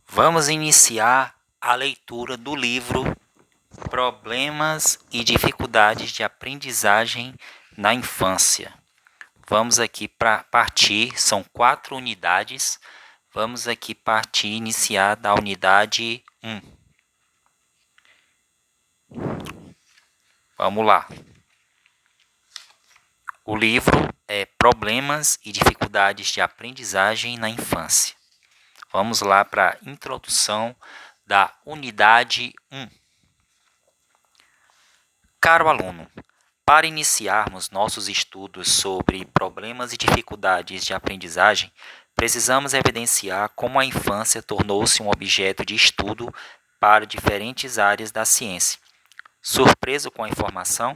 Vamos iniciar a leitura do livro Problemas e Dificuldades de Aprendizagem na Infância. Vamos aqui para partir, são 4 unidades. Vamos aqui partir, iniciar da unidade 1. Vamos lá. O livro é Problemas e Dificuldades de Aprendizagem na Infância. Vamos lá para a introdução da unidade 1. Caro aluno, para iniciarmos nossos estudos sobre problemas e dificuldades de aprendizagem, precisamos evidenciar como a infância tornou-se um objeto de estudo para diferentes áreas da ciência. Surpreso com a informação?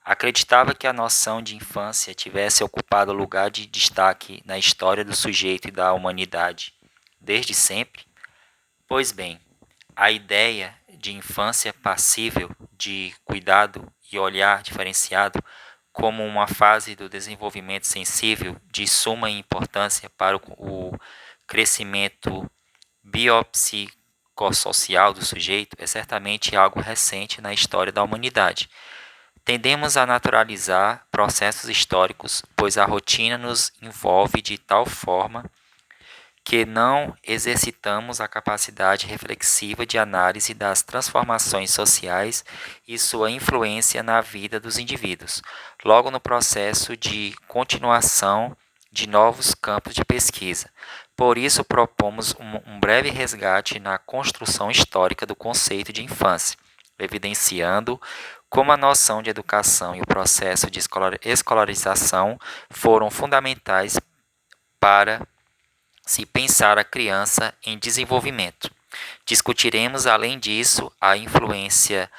Acreditava que a noção de infância tivesse ocupado lugar de destaque na história do sujeito e da humanidade desde sempre? Pois bem, a ideia de infância passível de cuidado e olhar diferenciado como uma fase do desenvolvimento sensível de suma importância para o crescimento biopsicossocial do sujeito é certamente algo recente na história da humanidade. Tendemos a naturalizar processos históricos, pois a rotina nos envolve de tal forma que não exercitamos a capacidade reflexiva de análise das transformações sociais e sua influência na vida dos indivíduos, logo no processo de continuação de novos campos de pesquisa. Por isso, propomos um breve resgate na construção histórica do conceito de infância, evidenciando como a noção de educação e o processo de escolarização foram fundamentais para se pensar a criança em desenvolvimento. Discutiremos, além disso, a influência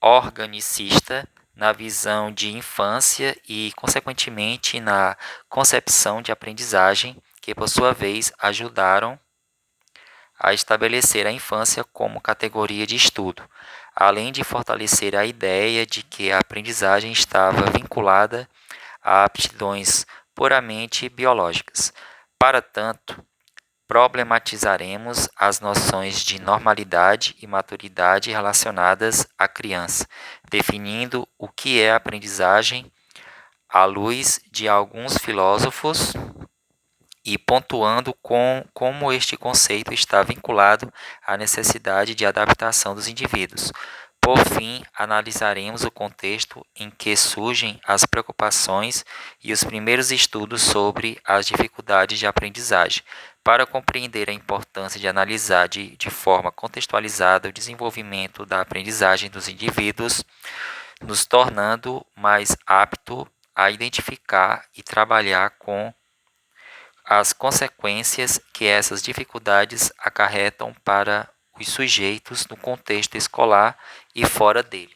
organicista na visão de infância e, consequentemente, na concepção de aprendizagem, que, por sua vez, ajudaram a estabelecer a infância como categoria de estudo, além de fortalecer a ideia de que a aprendizagem estava vinculada a aptidões puramente biológicas. Para tanto, problematizaremos as noções de normalidade e maturidade relacionadas à criança, definindo o que é aprendizagem à luz de alguns filósofos e pontuando como este conceito está vinculado à necessidade de adaptação dos indivíduos. Por fim, analisaremos o contexto em que surgem as preocupações e os primeiros estudos sobre as dificuldades de aprendizagem, para compreender a importância de analisar de forma contextualizada o desenvolvimento da aprendizagem dos indivíduos, nos tornando mais apto a identificar e trabalhar com as consequências que essas dificuldades acarretam para os sujeitos no contexto escolar e fora dele.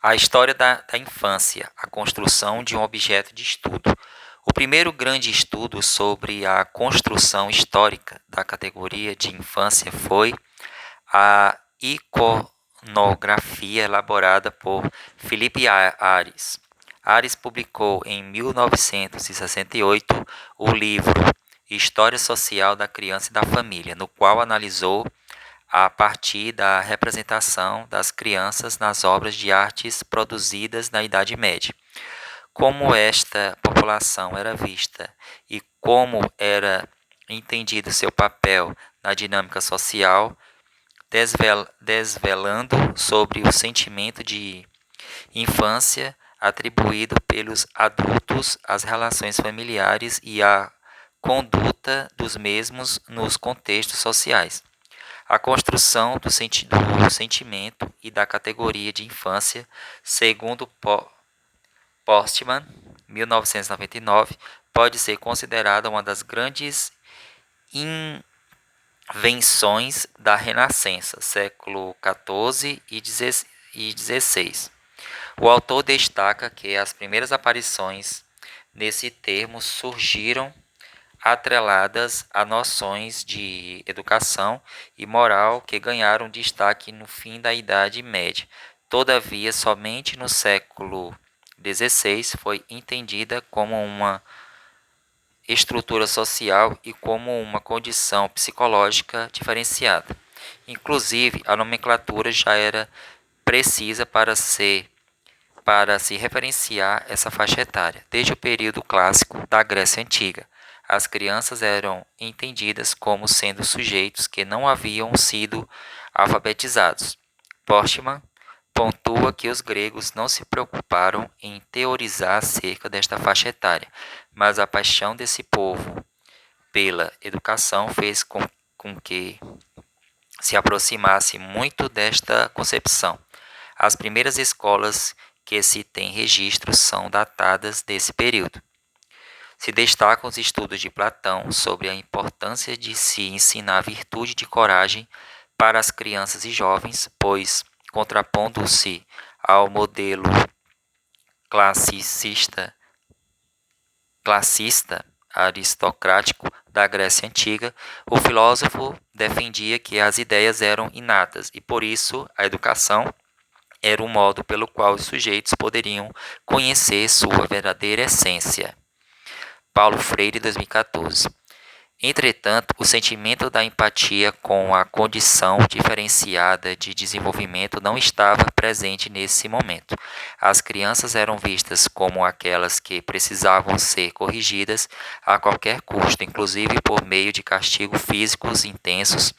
A história da infância, a construção de um objeto de estudo. O primeiro grande estudo sobre a construção histórica da categoria de infância foi a iconografia elaborada por Philippe Ares. Ares publicou em 1968 o livro História Social da Criança e da Família, no qual analisou a partir da representação das crianças nas obras de artes produzidas na Idade Média. Como esta população era vista e como era entendido seu papel na dinâmica social, desvelando sobre o sentimento de infância atribuído pelos adultos às relações familiares e à conduta dos mesmos nos contextos sociais. A construção do sentimento e da categoria de infância, segundo Postman, 1999, pode ser considerada uma das grandes invenções da Renascença, século XIV e XVI. O autor destaca que as primeiras aparições nesse termo surgiram atreladas a noções de educação e moral que ganharam destaque no fim da Idade Média. Todavia, somente no século XVI foi entendida como uma estrutura social e como uma condição psicológica diferenciada. Inclusive, a nomenclatura já era precisa para se referenciar essa faixa etária. Desde o período clássico da Grécia Antiga, as crianças eram entendidas como sendo sujeitos que não haviam sido alfabetizados. Postman pontua que os gregos não se preocuparam em teorizar acerca desta faixa etária, mas a paixão desse povo pela educação fez com que se aproximasse muito desta concepção. As primeiras escolas que se tem registro são datadas desse período. Se destacam os estudos de Platão sobre a importância de se ensinar a virtude de coragem para as crianças e jovens, pois, contrapondo-se ao modelo classicista aristocrático da Grécia Antiga, o filósofo defendia que as ideias eram inatas e, por isso, a educação era o modo pelo qual os sujeitos poderiam conhecer sua verdadeira essência. Paulo Freire, 2014. Entretanto, o sentimento da empatia com a condição diferenciada de desenvolvimento não estava presente nesse momento. As crianças eram vistas como aquelas que precisavam ser corrigidas a qualquer custo, inclusive por meio de castigos físicos intensos,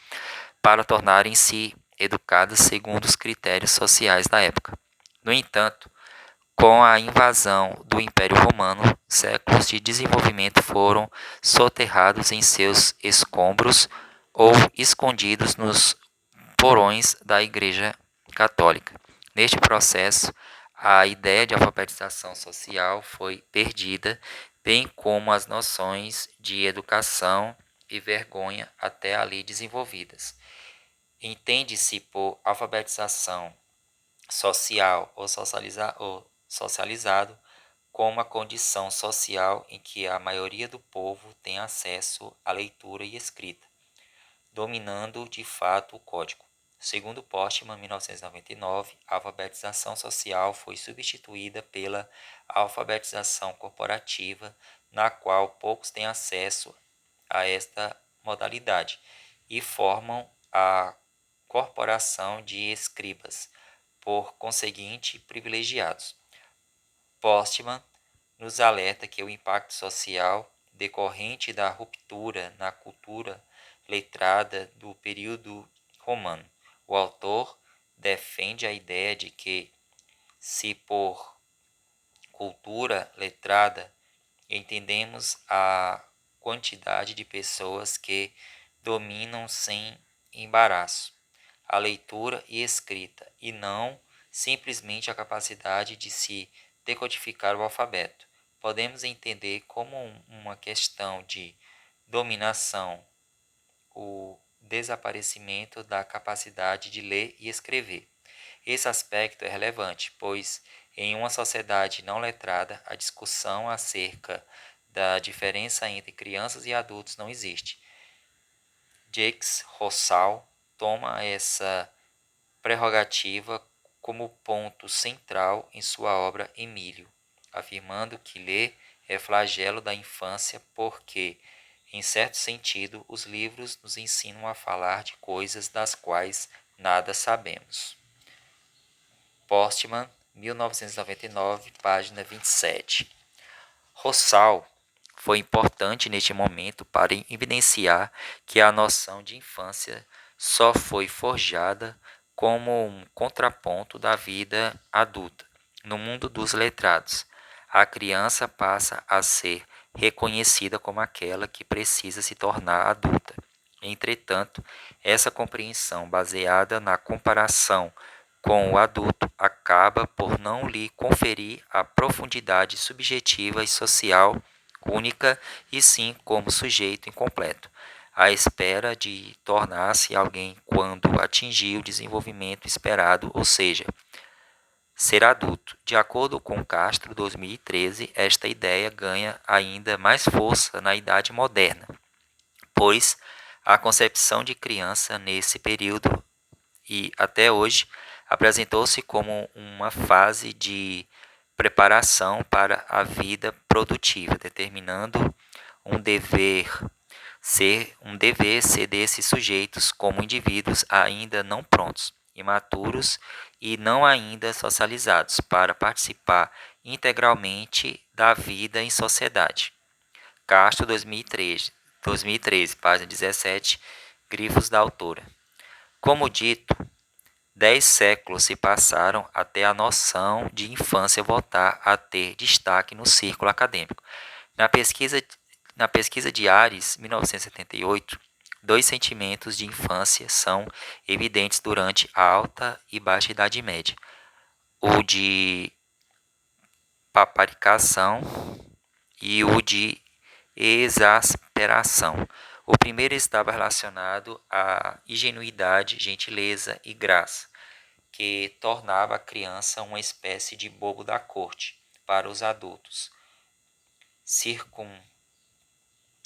para tornarem-se educadas segundo os critérios sociais da época. No entanto, com a invasão do Império Romano, séculos de desenvolvimento foram soterrados em seus escombros ou escondidos nos porões da Igreja Católica. Neste processo, a ideia de alfabetização social foi perdida, bem como as noções de educação e vergonha até ali desenvolvidas. Entende-se por alfabetização social ou socializado como a condição social em que a maioria do povo tem acesso à leitura e escrita, dominando de fato o código. Segundo Postman, 1999, a alfabetização social foi substituída pela alfabetização corporativa, na qual poucos têm acesso a esta modalidade e formam a corporação de escribas, por conseguinte privilegiados. Postman nos alerta que o impacto social decorrente da ruptura na cultura letrada do período romano. O autor defende a ideia de que, se por cultura letrada entendemos a quantidade de pessoas que dominam sem embaraço a leitura e escrita, e não simplesmente a capacidade de se decodificar o alfabeto. Podemos entender como uma questão de dominação o desaparecimento da capacidade de ler e escrever. Esse aspecto é relevante, pois em uma sociedade não letrada, a discussão acerca da diferença entre crianças e adultos não existe. Jacques Rousseau toma essa prerrogativa como ponto central em sua obra Emílio, afirmando que ler é flagelo da infância porque, em certo sentido, os livros nos ensinam a falar de coisas das quais nada sabemos. Postman, 1999, página 27. Rousseau foi importante neste momento para evidenciar que a noção de infância só foi forjada como um contraponto da vida adulta. No mundo dos letrados, a criança passa a ser reconhecida como aquela que precisa se tornar adulta. Entretanto, essa compreensão baseada na comparação com o adulto acaba por não lhe conferir a profundidade subjetiva e social única e sim como sujeito incompleto, à espera de tornar-se alguém quando atingir o desenvolvimento esperado, ou seja, ser adulto. De acordo com Castro, 2013, esta ideia ganha ainda mais força na Idade Moderna, pois a concepção de criança nesse período e até hoje apresentou-se como uma fase de preparação para a vida produtiva, determinando um dever ser desses sujeitos como indivíduos ainda não prontos, imaturos e não ainda socializados para participar integralmente da vida em sociedade. Castro, 2013, página 17, grifos da autora. Como dito, 10 séculos se passaram até a noção de infância voltar a ter destaque no círculo acadêmico. Na pesquisa de Ares, 1978, dois sentimentos de infância são evidentes durante a Alta e Baixa Idade Média: o de paparicação e o de exasperação. O primeiro estava relacionado à ingenuidade, gentileza e graça, que tornava a criança uma espécie de bobo da corte para os adultos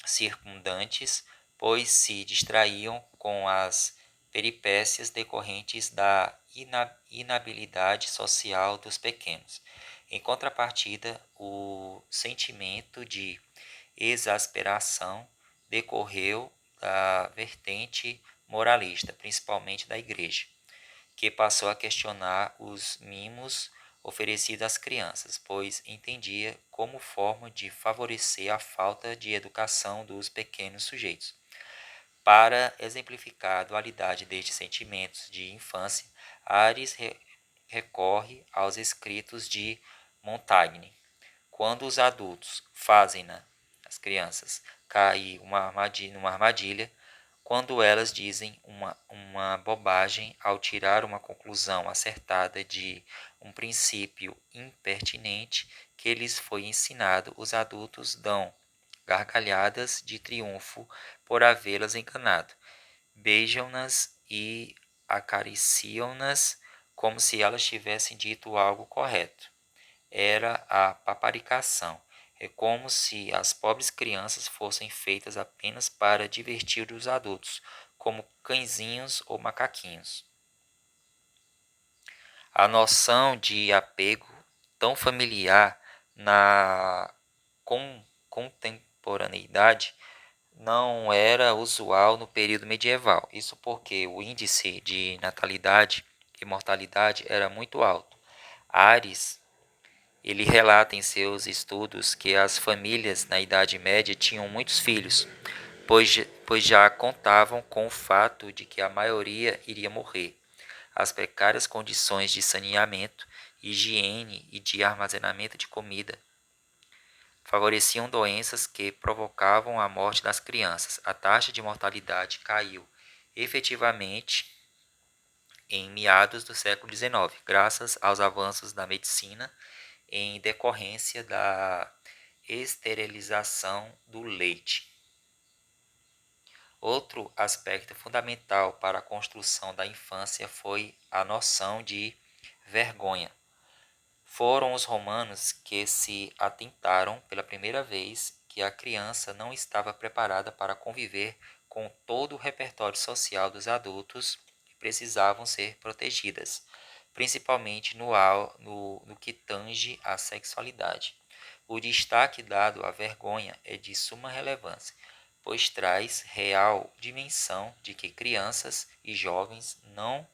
circundantes, pois se distraíam com as peripécias decorrentes da inabilidade social dos pequenos. Em contrapartida, o sentimento de exasperação decorreu da vertente moralista, principalmente da Igreja, que passou a questionar os mimos oferecidos às crianças, pois entendia como forma de favorecer a falta de educação dos pequenos sujeitos. Para exemplificar a dualidade destes sentimentos de infância, Ares recorre aos escritos de Montaigne. Quando os adultos fazem as crianças cair numa armadilha, quando elas dizem uma bobagem ao tirar uma conclusão acertada de um princípio impertinente que lhes foi ensinado, os adultos dão gargalhadas de triunfo por havê-las enganado. Beijam-nas e acariciam-nas como se elas tivessem dito algo correto. Era a paparicação. É como se as pobres crianças fossem feitas apenas para divertir os adultos, como cãezinhos ou macaquinhos. A noção de apego tão familiar na contemporaneidade não era usual no período medieval. Isso porque o índice de natalidade e mortalidade era muito alto. Ares, ele relata em seus estudos que as famílias na Idade Média tinham muitos filhos, pois já contavam com o fato de que a maioria iria morrer. As precárias condições de saneamento, higiene e de armazenamento de comida favoreciam doenças que provocavam a morte das crianças. A taxa de mortalidade caiu efetivamente em meados do século XIX, graças aos avanços da medicina em decorrência da esterilização do leite. Outro aspecto fundamental para a construção da infância foi a noção de vergonha. Foram os romanos que se atentaram pela primeira vez que a criança não estava preparada para conviver com todo o repertório social dos adultos e precisavam ser protegidas, principalmente no que tange à sexualidade. O destaque dado à vergonha é de suma relevância, pois traz real dimensão de que crianças e jovens não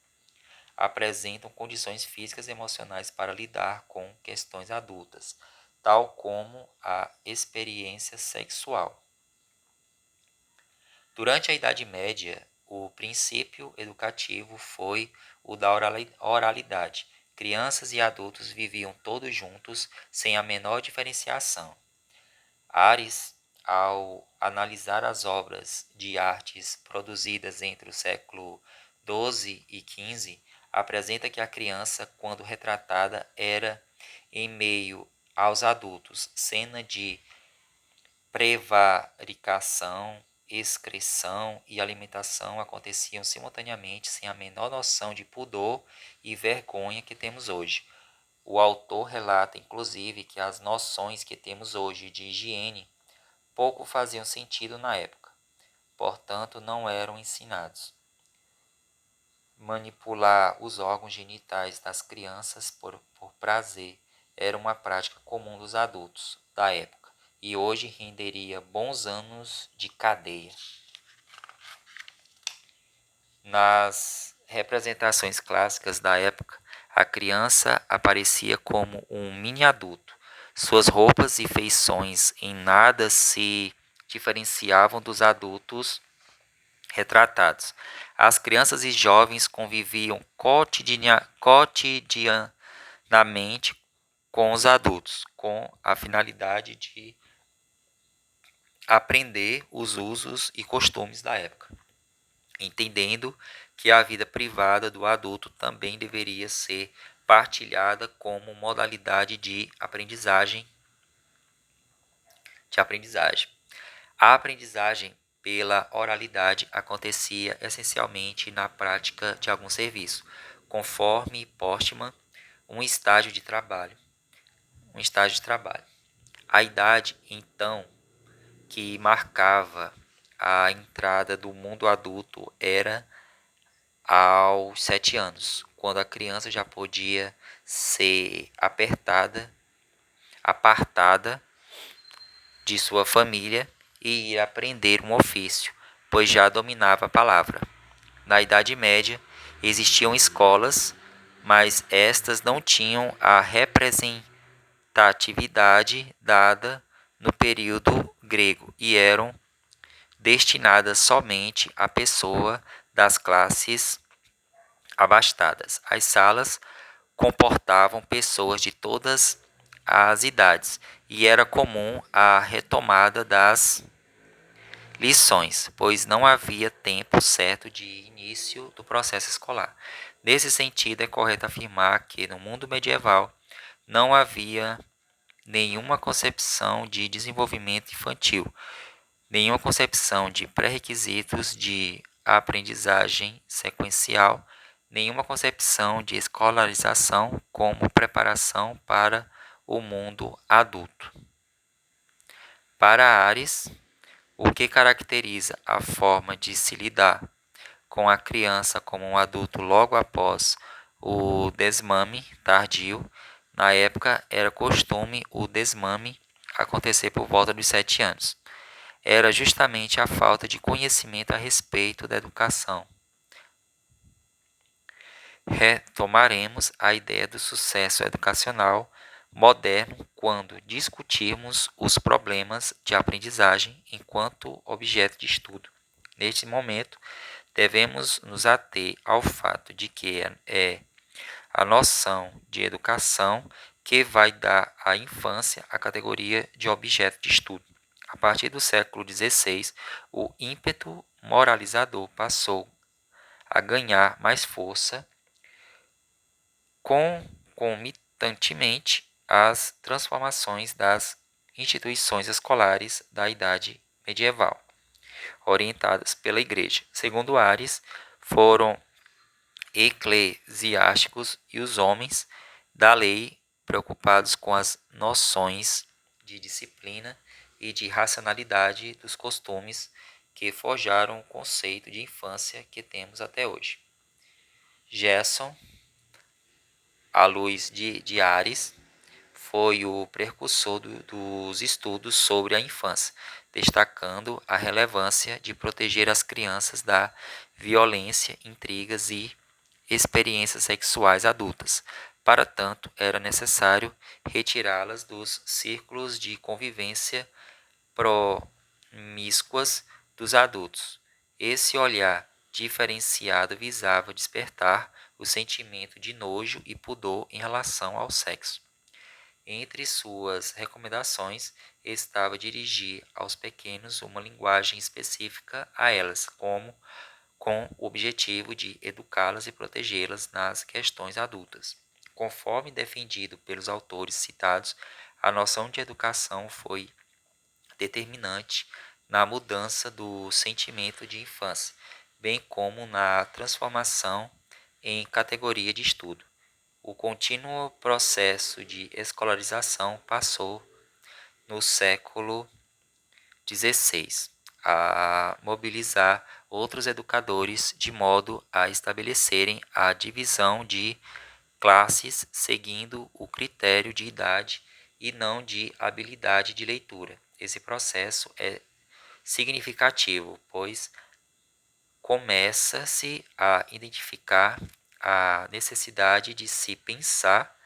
apresentam condições físicas e emocionais para lidar com questões adultas, tal como a experiência sexual. Durante a Idade Média, o princípio educativo foi o da oralidade. Crianças e adultos viviam todos juntos, sem a menor diferenciação. Ares, ao analisar as obras de artes produzidas entre o século XII e XV, apresenta que a criança, quando retratada, era, em meio aos adultos, cena de prevaricação, excreção e alimentação aconteciam simultaneamente sem a menor noção de pudor e vergonha que temos hoje. O autor relata, inclusive, que as noções que temos hoje de higiene pouco faziam sentido na época, portanto não eram ensinados. Manipular os órgãos genitais das crianças por prazer era uma prática comum dos adultos da época e hoje renderia bons anos de cadeia. Nas representações clássicas da época, a criança aparecia como um mini-adulto. Suas roupas e feições em nada se diferenciavam dos adultos retratados. As crianças e jovens conviviam cotidianamente com os adultos, com a finalidade de aprender os usos e costumes da época, entendendo que a vida privada do adulto também deveria ser partilhada como modalidade de aprendizagem. A aprendizagem pela oralidade acontecia essencialmente na prática de algum serviço, conforme Postman, um estágio de trabalho. A idade, então, que marcava a entrada do mundo adulto era aos 7 anos, quando a criança já podia ser apartada de sua família e ir aprender um ofício, pois já dominava a palavra. Na Idade Média, existiam escolas, mas estas não tinham a representatividade dada no período grego e eram destinadas somente a pessoas das classes abastadas. As salas comportavam pessoas de todas as idades e era comum a retomada das lições, pois não havia tempo certo de início do processo escolar. Nesse sentido, é correto afirmar que no mundo medieval não havia nenhuma concepção de desenvolvimento infantil, nenhuma concepção de pré-requisitos de aprendizagem sequencial, nenhuma concepção de escolarização como preparação para o mundo adulto. Para Ares, o que caracteriza a forma de se lidar com a criança como um adulto logo após o desmame tardio. Na época, era costume o desmame acontecer por volta dos 7 anos. Era justamente a falta de conhecimento a respeito da educação. Retomaremos a ideia do sucesso educacional moderno quando discutirmos os problemas de aprendizagem enquanto objeto de estudo. Neste momento, devemos nos ater ao fato de que é a noção de educação que vai dar à infância a categoria de objeto de estudo. A partir do século XVI, o ímpeto moralizador passou a ganhar mais força, concomitantemente às transformações das instituições escolares da Idade Medieval, orientadas pela Igreja. Segundo Ares, foram eclesiásticos e os homens da lei preocupados com as noções de disciplina e de racionalidade dos costumes que forjaram o conceito de infância que temos até hoje. Gerson, à luz de Ares, foi o precursor dos estudos sobre a infância, destacando a relevância de proteger as crianças da violência, intrigas e experiências sexuais adultas. Para tanto, era necessário retirá-las dos círculos de convivência promíscuas dos adultos. Esse olhar diferenciado visava despertar o sentimento de nojo e pudor em relação ao sexo. Entre suas recomendações estava dirigir aos pequenos uma linguagem específica a elas, com o objetivo de educá-las e protegê-las nas questões adultas. Conforme defendido pelos autores citados, a noção de educação foi determinante na mudança do sentimento de infância, bem como na transformação em categoria de estudo. O contínuo processo de escolarização passou, no século XVI, a mobilizar outros educadores de modo a estabelecerem a divisão de classes seguindo o critério de idade e não de habilidade de leitura. Esse processo é significativo, pois começa-se a identificar a necessidade de se pensar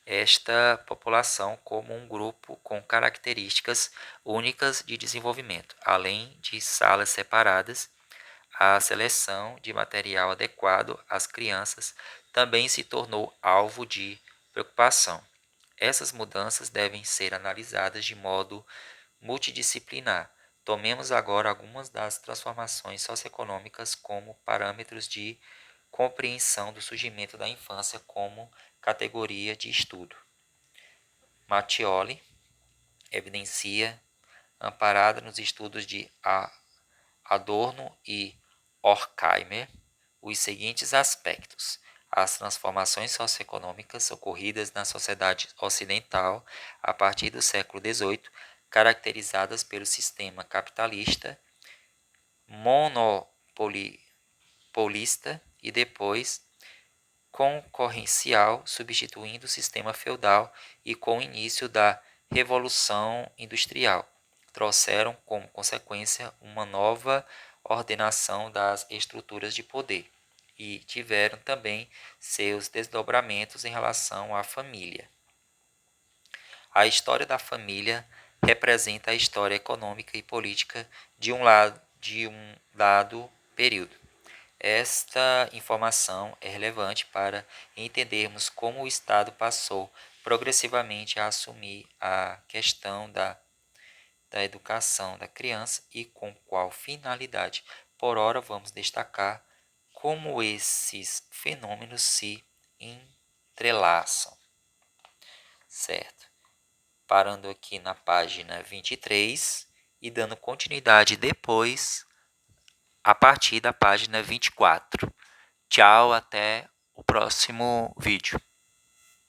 esta população como um grupo com características únicas de desenvolvimento, além de salas separadas. A seleção de material adequado às crianças também se tornou alvo de preocupação. Essas mudanças devem ser analisadas de modo multidisciplinar. Tomemos agora algumas das transformações socioeconômicas como parâmetros de compreensão do surgimento da infância como categoria de estudo. Mattioli evidencia, amparada nos estudos de Adorno e Horkheimer, os seguintes aspectos: as transformações socioeconômicas ocorridas na sociedade ocidental a partir do século XVIII, caracterizadas pelo sistema capitalista monopolista e depois concorrencial, substituindo o sistema feudal, e com o início da Revolução Industrial, trouxeram como consequência uma nova ordenação das estruturas de poder e tiveram também seus desdobramentos em relação à família. A história da família representa a história econômica e política de um dado período. Esta informação é relevante para entendermos como o Estado passou progressivamente a assumir a questão da educação da criança e com qual finalidade. Por ora, vamos destacar como esses fenômenos se entrelaçam, certo? Parando aqui na página 23 e dando continuidade depois a partir da página 24. Tchau, até o próximo vídeo.